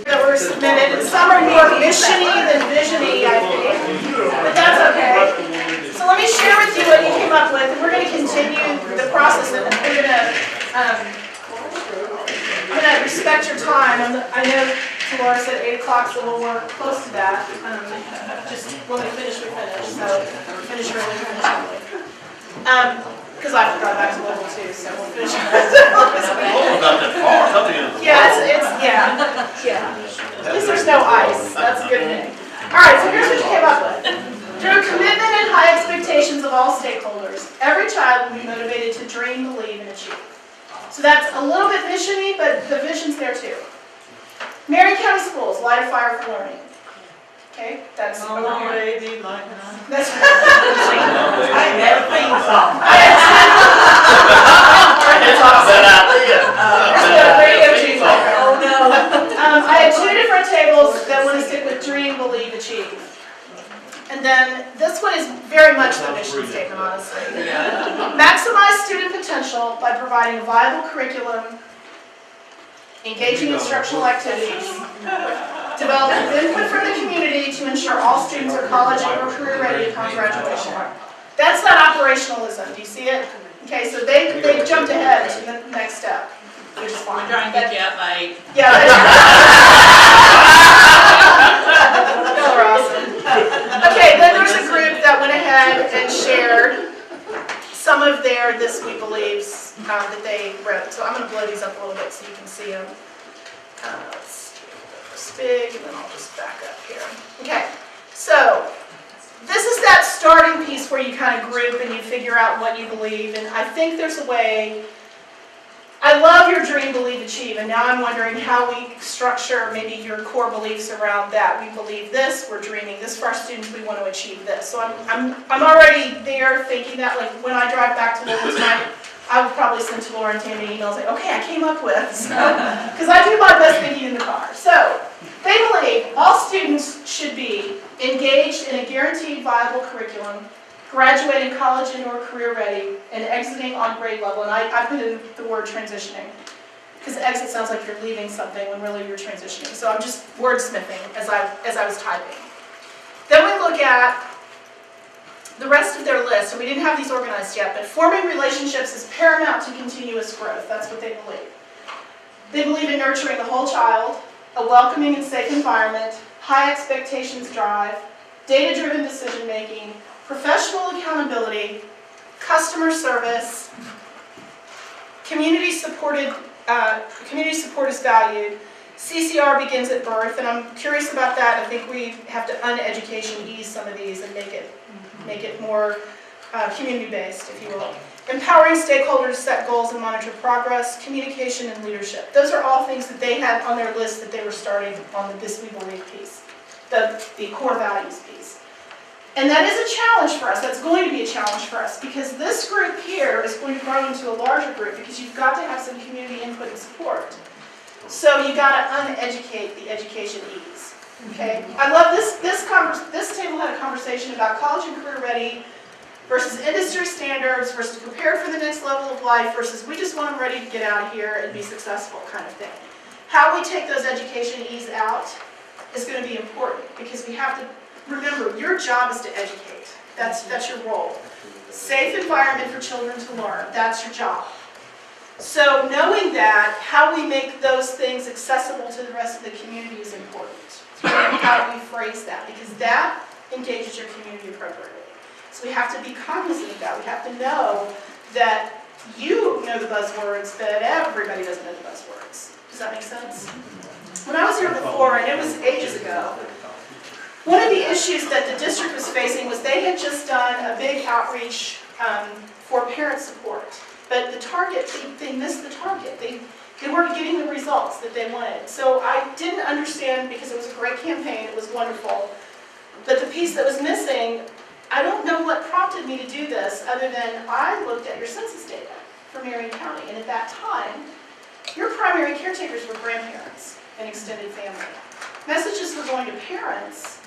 that were submitted, and some are more mission-y than vision-y, I think, but that's okay. So let me share with you what you came up with, and we're going to continue the process, and we're going to respect your time. I know Laura said 8 o'clock, so we're close to that. Just when we finish, we finish. So finish early, finish early. Because I forgot back to level 2, so we'll finish early. Not that far, nothing is. Yeah, yeah. At least there's no ice. That's a good thing. All right, so here's what you came up with. Through commitment and high expectations of all stakeholders, every child will be motivated to dream, believe, and achieve. So that's a little bit mission-y, but the vision's there too. Marion County Schools, light a fire for learning. Okay, that's over here. Baby, like That's I had a theme song. Oh no. I had 2 different tables that want to stick with dream, believe, achieve. And then this one is very much the mission statement, honestly. Maximize student potential by providing a viable curriculum, engaging instructional activities, developing input from the community to ensure all students are college or career ready upon graduation. That's that operationalism. Do you see it? Okay, so they jumped ahead to the next step, which is fine. We're trying to get you up by 8. Yeah, that's y'all are awesome. Okay, then there's a group that went ahead and shared some of their "this we believes" that they wrote. So I'm going to blow these up a little bit so you can see them. Let's do this big, and then I'll just back up here. Okay, so this is that starting piece where you kind of group and you figure out what you believe. And I think there's a way. I love your dream, believe, achieve, and now I'm wondering how we structure maybe your core beliefs around that. We believe this, we're dreaming this for our students, we want to achieve this. So I'm already there thinking that, like, when I drive back to Louisville tonight, I would probably send to Laura and Tammy an email and say, okay, I came up with, because I do my best thinking in the car. So they believe all students should be engaged in a guaranteed viable curriculum, graduating college and or career ready, and exiting on grade level. And I put in the word transitioning, because exit sounds like you're leaving something when really you're transitioning. So I'm just wordsmithing as I was typing. Then we look at the rest of their list, and we didn't have these organized yet, but forming relationships is paramount to continuous growth. That's what they believe. They believe in nurturing the whole child, a welcoming and safe environment, high expectations drive, data-driven decision making, professional accountability, customer service, community support is valued, CCR begins at birth, and I'm curious about that. I think we have to uneducation ease some of these and make it more community-based, if you will. Empowering stakeholders to set goals and monitor progress, communication and leadership. Those are all things that they had on their list that they were starting on the "this we believe" piece, the core values piece. And that is a challenge for us. That's going to be a challenge for us, because this group here is going to grow into a larger group, because you've got to have some community input and support. So you've got to uneducate the education ease. Okay? I love this table had a conversation about college and career ready versus industry standards versus prepared for the next level of life versus we just want them ready to get out of here and be successful kind of thing. How we take those education ease out is going to be important, because we have to remember, your job is to educate. That's your role. Safe environment for children to learn. That's your job. So knowing that, how we make those things accessible to the rest of the community is important. How do we phrase that? Because that engages your community appropriately. So we have to be cognizant of that. We have to know that you know the buzzwords, but everybody doesn't know the buzzwords. Does that make sense? When I was here before, and it was ages ago, one of the issues that the district was facing was they had just done a big outreach for parent support. But the target, they missed the target. They weren't getting the results that they wanted. So I didn't understand, because it was a great campaign, it was wonderful. But the piece that was missing, I don't know what prompted me to do this, other than I looked at your census data for Marion County. And at that time, your primary caretakers were grandparents and extended family. Messages were going to parents,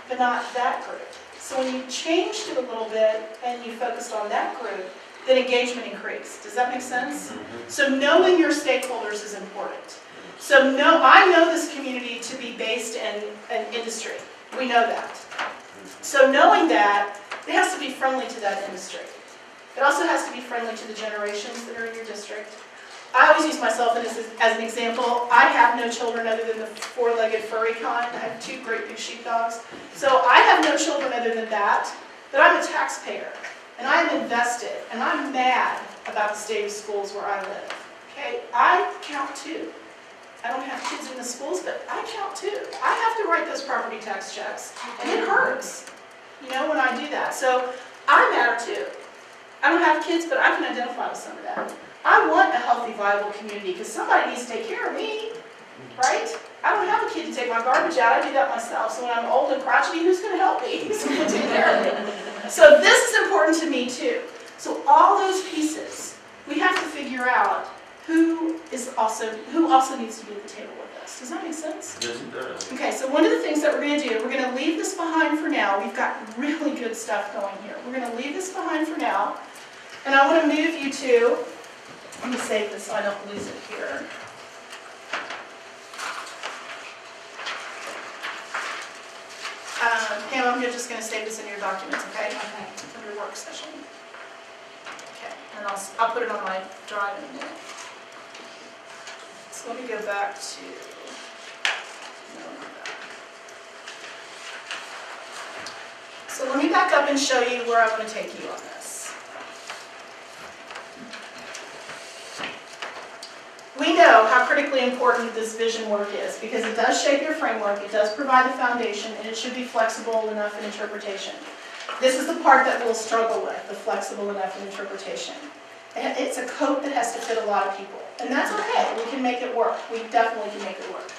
but not that group. So when you changed it a little bit and you focused on that group, then engagement increased. Does that make sense? So knowing your stakeholders is important. So So no, I know this community to be based in industry. We know that. So knowing that, it has to be friendly to that industry. It also has to be friendly to the generations that are in your district. I always use myself as an example. I have no children other than the four-legged furry kind. I have 2 great big sheepdogs. So I have no children other than that, but I'm a taxpayer, and I'm invested, and I'm mad about the state of schools where I live. Okay, I count too. I don't have kids in the schools, but I count too. I have to write those property tax checks, and it hurts, when I do that. So I matter too. I don't have kids, but I can identify with some of that. I want a healthy, viable community because somebody needs to take care of me, right? I don't have a kid to take my garbage out. I do that myself. So when I'm old and crotchety, who's going to help me? Who's going to take care of me? So this is important to me too. So all those pieces, we have to figure out who also needs to be at the table with us. Does that make sense? Yes, it does. Okay, so one of the things that we're going to do, we're going to leave this behind for now. We've got really good stuff going here. We're going to leave this behind for now. And I want to move you to, let me save this so I don't lose it here. Pam, I'm just going to save this in your documents, okay? Okay. Under work session. Okay, and I'll put it on my drive in a minute. So let me go back to, no, not that. So let me back up and show you where I want to take you on this. We know how critically important this vision work is because it does shape your framework, it does provide the foundation, and it should be flexible enough in interpretation. This is the part that we'll struggle with, the flexible enough in interpretation. And it's a coat that has to fit a lot of people. And that's okay, we can make it work. We definitely can make it work.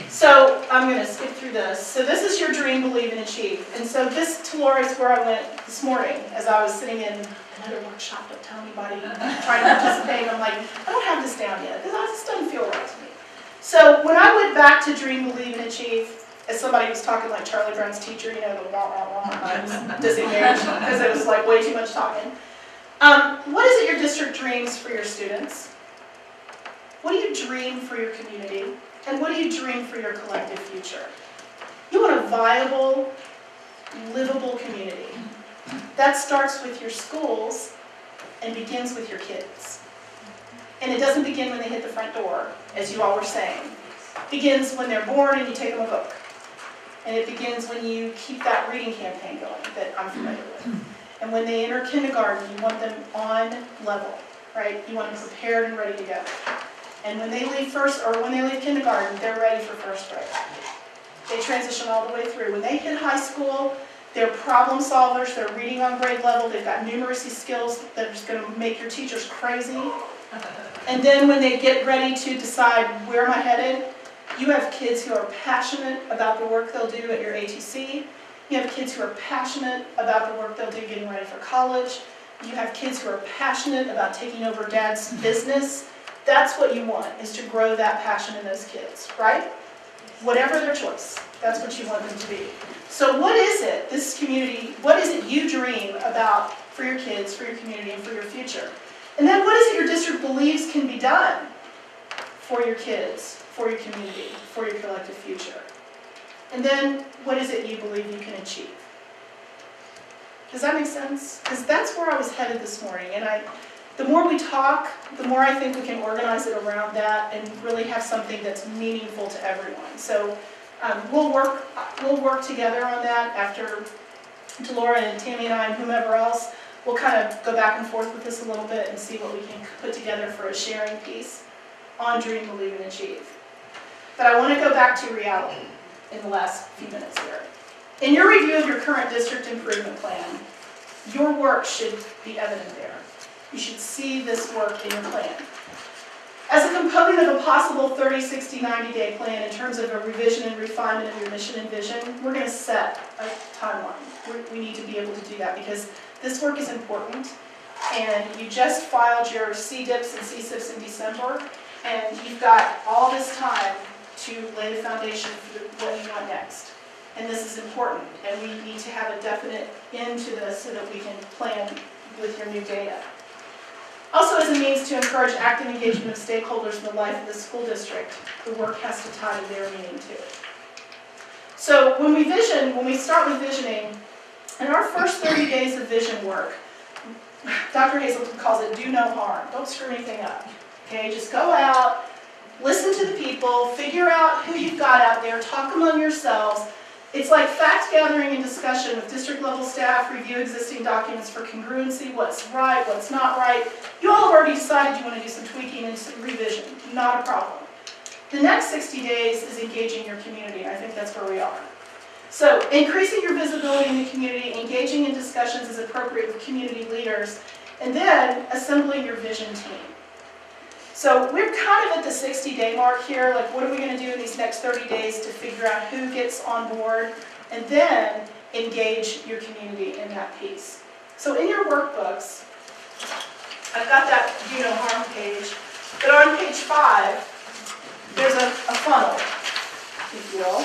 So I'm going to skip through this. So this is your dream, believe, and achieve. And so this, Laura, is where I went this morning as I was sitting in another workshop. Don't tell anybody, trying to participate. I'm like, I don't have this down yet because this doesn't feel right to me. So when I went back to dream, believe, and achieve, as somebody was talking like Charlie Brown's teacher, the wah, wah, wah, I was disengaged because it was like way too much talking. What is it your district dreams for your students? What do you dream for your community? And what do you dream for your collective future? You want a viable, livable community. That starts with your schools and begins with your kids. And it doesn't begin when they hit the front door, as you all were saying. It begins when they're born and you take them a book. And it begins when you keep that reading campaign going that I'm familiar with. And when they enter kindergarten, you want them on level, right? You want them prepared and ready to go. And when they leave kindergarten, they're ready for first grade. They transition all the way through. When they hit high school, they're problem solvers, they're reading on grade level, they've got numeracy skills that are just going to make your teachers crazy. And then when they get ready to decide where am I headed, you have kids who are passionate about the work they'll do at your ATC. You have kids who are passionate about the work they'll do getting ready for college. You have kids who are passionate about taking over dad's business. That's what you want, is to grow that passion in those kids, right? Whatever their choice, that's what you want them to be. So what is it, this community, what is it you dream about for your kids, for your community, and for your future? And then what is it your district believes can be done for your kids, for your community, for your collective future? And then what is it you believe you can achieve? Does that make sense? Because that's where I was headed this morning, and the more we talk, the more I think we can organize it around that and really have something that's meaningful to everyone. So we'll work together on that after Laura and Tammy and I and whomever else. We'll kind of go back and forth with this a little bit and see what we can put together for a sharing piece on Dream, Believe, and Achieve. But I want to go back to reality in the last few minutes here. In your review of your current district improvement plan, your work should be evident there. You should see this work in your plan. As a component of a possible 30, 60, 90-day plan in terms of a revision and refinement of your mission and vision, we're going to set a timeline. We need to be able to do that because this work is important. And you just filed your CDIPs and CSIPs in December, and you've got all this time to lay the foundation for what you want next. And this is important, and we need to have a definite end to this so that we can plan with your new data. Also, as a means to encourage active engagement of stakeholders in the life of the school district, the work has to tie their meaning to it. So when we start with visioning, in our first 30 days of vision work, Dr. Hazelton calls it do no harm. Don't screw anything up. Okay, just go out, listen to the people, figure out who you've got out there, talk among yourselves. It's like fact gathering and discussion with district level staff, review existing documents for congruency, what's right, what's not right. You all have already decided you want to do some tweaking and some revision. Not a problem. The next 60 days is engaging your community, and I think that's where we are. So, increasing your visibility in the community, engaging in discussions as appropriate with community leaders, and then assembling your vision team. So, we're kind of at the 60-day mark here, like what are we going to do in these next 30 days to figure out who gets on board, and then engage your community in that piece. So, in your workbooks, I've got that do no harm page, but on page 5, there's a funnel, if you will.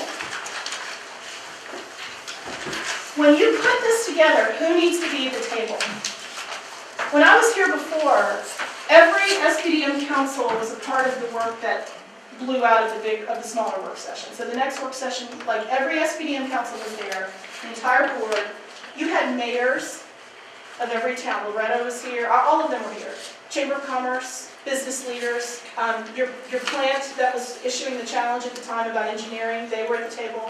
When you put this together, who needs to be at the table? When I was here before, every SPDM council was a part of the work that blew out of the smaller work session. So the next work session, like every SPDM council was there, the entire board. You had mayors of every town. Loretto was here. All of them were here. Chamber of Commerce, business leaders, your plant that was issuing the challenge at the time about engineering, they were at the table.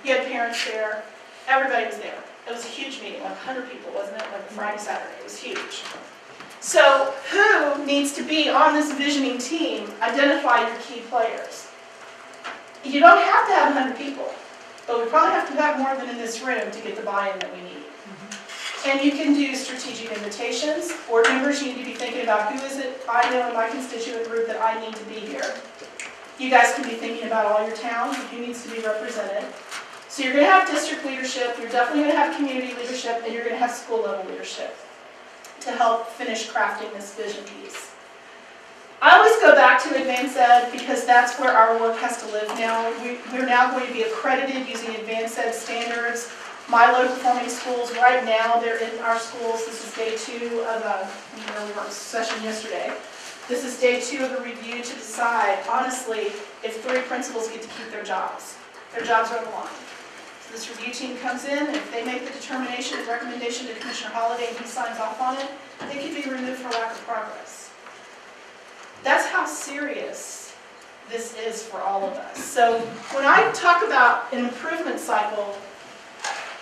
You had parents there. Everybody was there. It was a huge meeting, like 100 people, wasn't it? Like Friday, Saturday. It was huge. So who needs to be on this visioning team? Identify your key players. You don't have to have 100 people, but we probably have to have more than in this room to get the buy-in that we need. And you can do strategic invitations. Board members, you need to be thinking about who is it I know in my constituent group that I need to be here. You guys can be thinking about all your towns and who needs to be represented. So you're going to have district leadership, you're definitely going to have community leadership, and you're going to have school level leadership to help finish crafting this vision piece. I always go back to advanced ed because that's where our work has to live now. We're now going to be accredited using advanced ed standards. My low performing schools right now, they're in our schools. This is day 2 of we were in session yesterday. This is day 2 of the review to decide, honestly, if 3 principals get to keep their jobs. Their jobs are on the line. This review team comes in, and if they make the determination and recommendation to Commissioner Holliday and he signs off on it, they can be removed for lack of progress. That's how serious this is for all of us. So when I talk about an improvement cycle,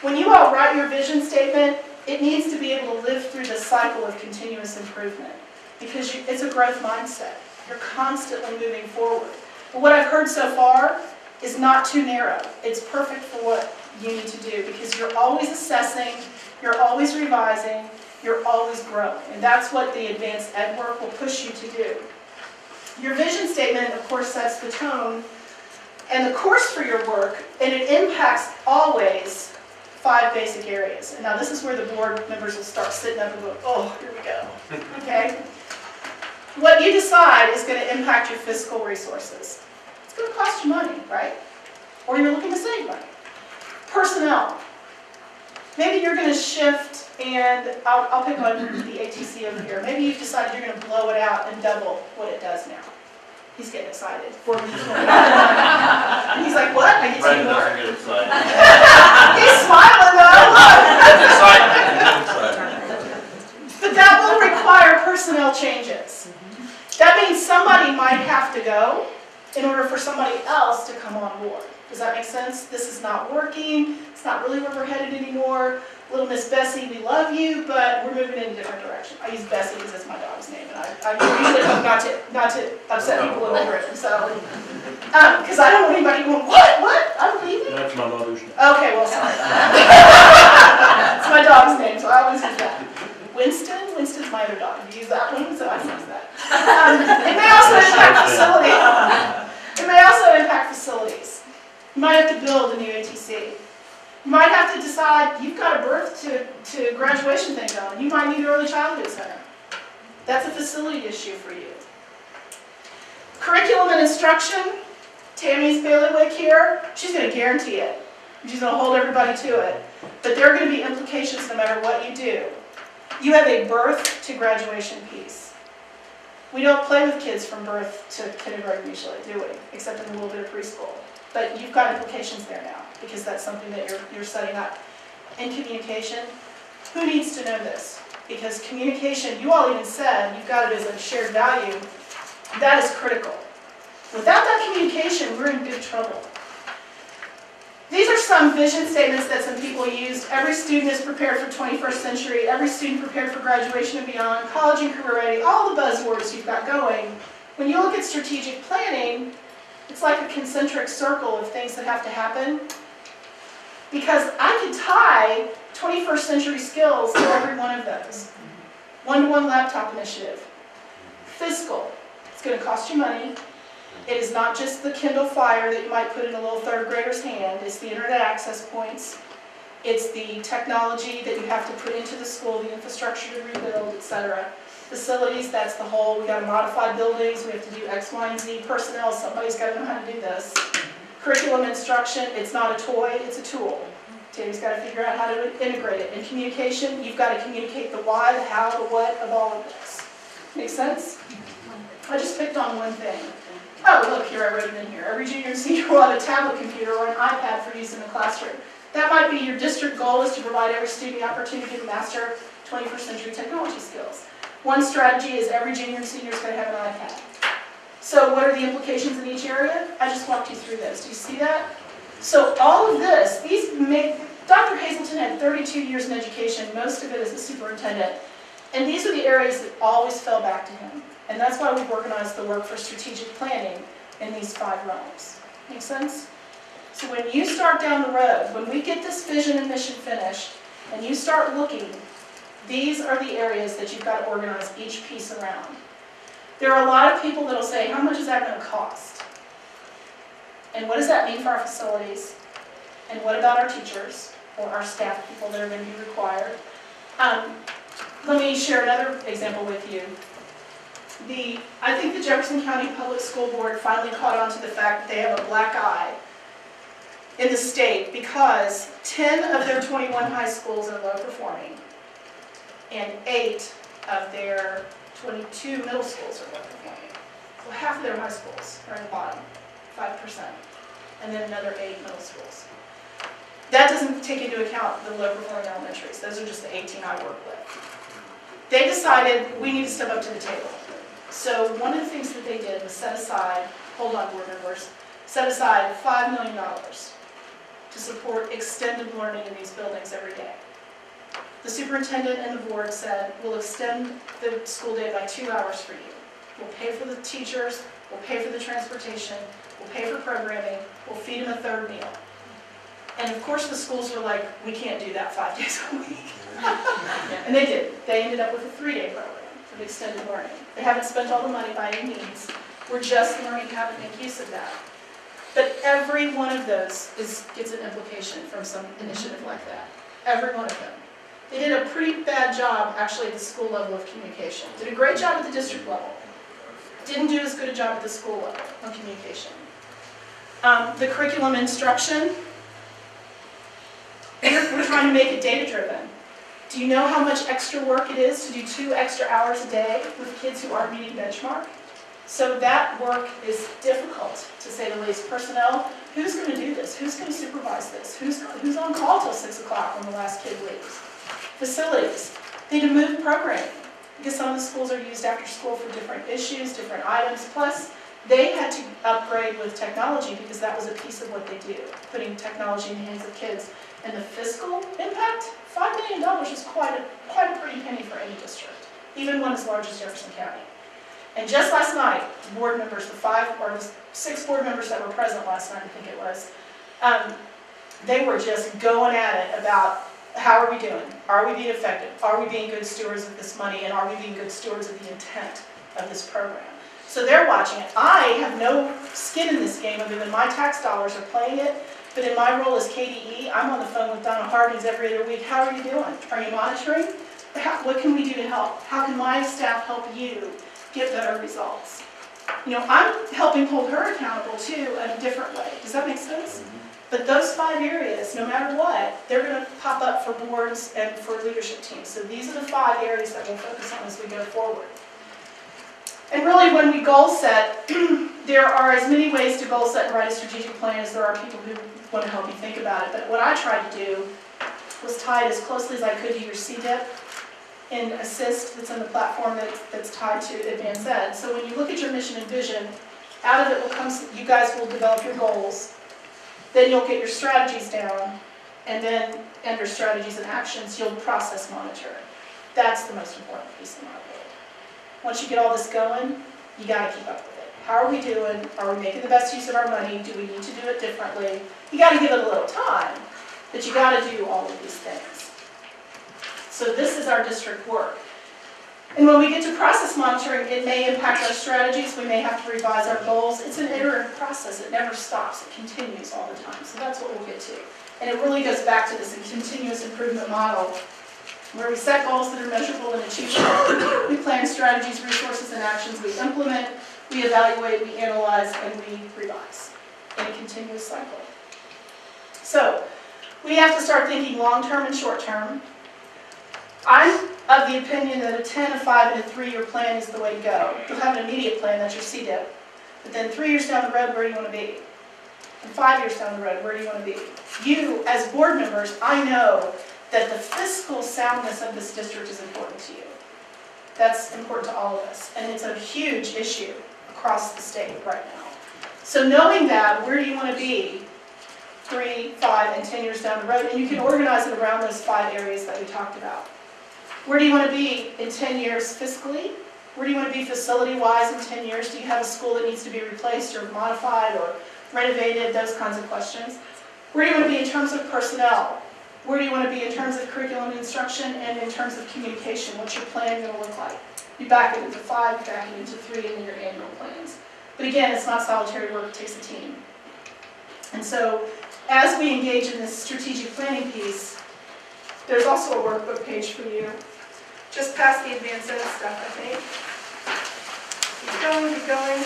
when you all write your vision statement, it needs to be able to live through the cycle of continuous improvement because it's a growth mindset. You're constantly moving forward. But what I've heard so far is not too narrow. It's perfect for what you need to do because you're always assessing, you're always revising, you're always growing. And that's what the advanced ed work will push you to do. Your vision statement, of course, sets the tone and the course for your work, and it impacts always 5 basic areas. And now this is where the board members will start sitting up and go, oh, here we go. Okay? What you decide is going to impact your fiscal resources. It's going to cost you money, right? Or you're looking to save money. Personnel. Maybe you're going to shift, and I'll pick on the ATC over here. Maybe you've decided you're going to blow it out and double what it does now. He's getting excited. And he's like, what? I get to do Brandon more? doesn't get excited. He's smiling though. Excited. But that will require personnel changes. That means somebody might have to go in order for somebody else to come on board. Does that make sense? This is not working. It's not really where we're headed anymore. Little Miss Bessie, we love you, but we're moving in a different direction. I use Bessie because that's my dog's name, and I usually hope not to upset people over it. So, because I don't want anybody going, what? I'm leaving? That's my mother's name. Okay, well, sorry. It's my dog's name, so I always use that. Winston's my other dog. You use that one, so I use that. It may also impact facilities. It may also impact facilities. You might have to build a new ATC. You might have to decide you've got a birth to graduation thing going. You might need an early childhood center. That's a facility issue for you. Curriculum and instruction. Tammy's bailiwick here. She's going to guarantee it. She's going to hold everybody to it. But there are going to be implications no matter what you do. You have a birth to graduation piece. We don't play with kids from birth to kindergarten usually, do we? Except in a little bit of preschool. But you've got implications there now, because that's something that you're setting up. In communication, who needs to know this? Because communication, you all even said, you've got it as a shared value, that is critical. Without that communication, we're in big trouble. These are some vision statements that some people used. Every student is prepared for 21st century, every student prepared for graduation and beyond, college and career ready, all the buzzwords you've got going. When you look at strategic planning, it's like a concentric circle of things that have to happen. Because I can tie 21st century skills to every one of those. One-to-one laptop initiative. Fiscal, it's going to cost you money. It is not just the Kindle Fire that you might put in a little third grader's hand. It's the internet access points. It's the technology that you have to put into the school, the infrastructure to rebuild, etc. Facilities, that's the whole, we got to modify buildings, we have to do X, Y, and Z. Personnel, somebody's got to know how to do this. Curriculum instruction, it's not a toy, it's a tool. Tammy's got to figure out how to integrate it. In communication, you've got to communicate the why, the how, the what of all of this. Make sense? I just picked on one thing. Oh, look, here I wrote it in here. Every junior and senior will have a tablet computer or an iPad for use in the classroom. That might be your district goal, is to provide every student the opportunity to master 21st century technology skills. One strategy is every junior and senior is going to have an iPad. So what are the implications in each area? I just walked you through those. Do you see that? So all of this, Dr. Hazelton had 32 years in education, most of it as a superintendent. And these are the areas that always fell back to him. And that's why we've organized the work for strategic planning in these 5 realms. Make sense? So when you start down the road, when we get this vision and mission finished, and you start looking, these are the areas that you've got to organize each piece around. There are a lot of people that will say, how much is that going to cost? And what does that mean for our facilities? And what about our teachers or our staff people that are going to be required? Let me share another example with you. I think the Jefferson County Public School Board finally caught on to the fact that they have a black eye in the state because 10 of their 21 high schools are low performing and 8 of their 22 middle schools are low performing. So half of their high schools are in the bottom, 5%, and then another 8 middle schools. That doesn't take into account the low performing elementaries. Those are just the 18 I work with. They decided we need to step up to the table. So one of the things that they did was set aside, hold on board members, set aside $5 million to support extended learning in these buildings every day. The superintendent and the board said, we'll extend the school day by 2 hours for you. We'll pay for the teachers, we'll pay for the transportation, we'll pay for programming, we'll feed them a third meal. And of course the schools were like, we can't do that 5 days a week. And they did. They ended up with a 3-day program of extended learning. They haven't spent all the money by any means. We're just learning how to make use of that. But every one of those gets an implication from some initiative like that. Every one of them. They did a pretty bad job, actually, at the school level of communication. Did a great job at the district level. Didn't do as good a job at the school level on communication. The curriculum instruction, we're trying to make it data-driven. Do you know how much extra work it is to do 2 extra hours a day with kids who aren't meeting benchmark? So that work is difficult, to say the least. Personnel, who's going to do this? Who's going to supervise this? Who's on call till 6 o'clock when the last kid leaves? Facilities, they need to move programming because some of the schools are used after school for different issues, different items. Plus, they had to upgrade with technology because that was a piece of what they do, putting technology in the hands of kids. And the fiscal impact, $5 million is quite a pretty penny for any district, even one as large as Jefferson County. And just last night, the board members, the 6 board members that were present last night, I think it was, they were just going at it about how are we doing? Are we being effective? Are we being good stewards of this money? And are we being good stewards of the intent of this program? So they're watching it. I have no skin in this game other than my tax dollars are playing it. But in my role as KDE, I'm on the phone with Donna Hardings every other week. How are you doing? Are you monitoring? What can we do to help? How can my staff help you get better results? You know, I'm helping hold her accountable too in a different way. Does that make sense? But those 5 areas, no matter what, they're going to pop up for boards and for leadership teams. So these are the 5 areas that we'll focus on as we go forward. And really, when we goal set, there are as many ways to goal set and write a strategic plan as there are people who want to help you think about it. But what I tried to do was tie it as closely as I could to your CDIP and assist that's in the platform that's tied to Advanced Ed. So when you look at your mission and vision, out of it will come, you guys will develop your goals, then you'll get your strategies down, and then under strategies and actions, you'll process monitor. That's the most important piece in my world. Once you get all this going, you got to keep up with it. How are we doing? Are we making the best use of our money? Do we need to do it differently? You got to give it a little time, but you got to do all of these things. So this is our district work. And when we get to process monitoring, it may impact our strategies. We may have to revise our goals. It's an iterative process. It never stops. It continues all the time. So that's what we'll get to. And it really goes back to this continuous improvement model where we set goals that are measurable and achievable. We plan strategies, resources, and actions. We implement, we evaluate, we analyze, and we revise in a continuous cycle. So we have to start thinking long-term and short-term. I'm of the opinion that a 10, a 5, and a 3-year plan is the way to go. You'll have an immediate plan, that's your CDIP. But then 3 years down the road, where do you want to be? And 5 years down the road, where do you want to be? You, as board members, I know that the fiscal soundness of this district is important to you. That's important to all of us. And it's a huge issue across the state right now. So knowing that, where do you want to be 3, 5, and 10 years down the road? And you can organize it around those 5 areas that we talked about. Where do you want to be in 10 years fiscally? Where do you want to be facility-wise in 10 years? Do you have a school that needs to be replaced or modified or renovated? Those kinds of questions. Where do you want to be in terms of personnel? Where do you want to be in terms of curriculum and instruction and in terms of communication? What's your plan going to look like? You back it into 5, you back it into 3, and then your annual plans. But again, it's not solitary work, it takes a team. And so, as we engage in this strategic planning piece, there's also a workbook page for you. Just past the advanced ed stuff, I think. Keep going, keep going.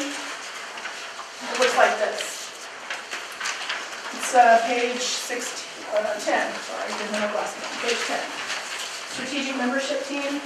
It looks like this. It's page 10, sorry, I didn't have glasses on. Page 10. Strategic membership team.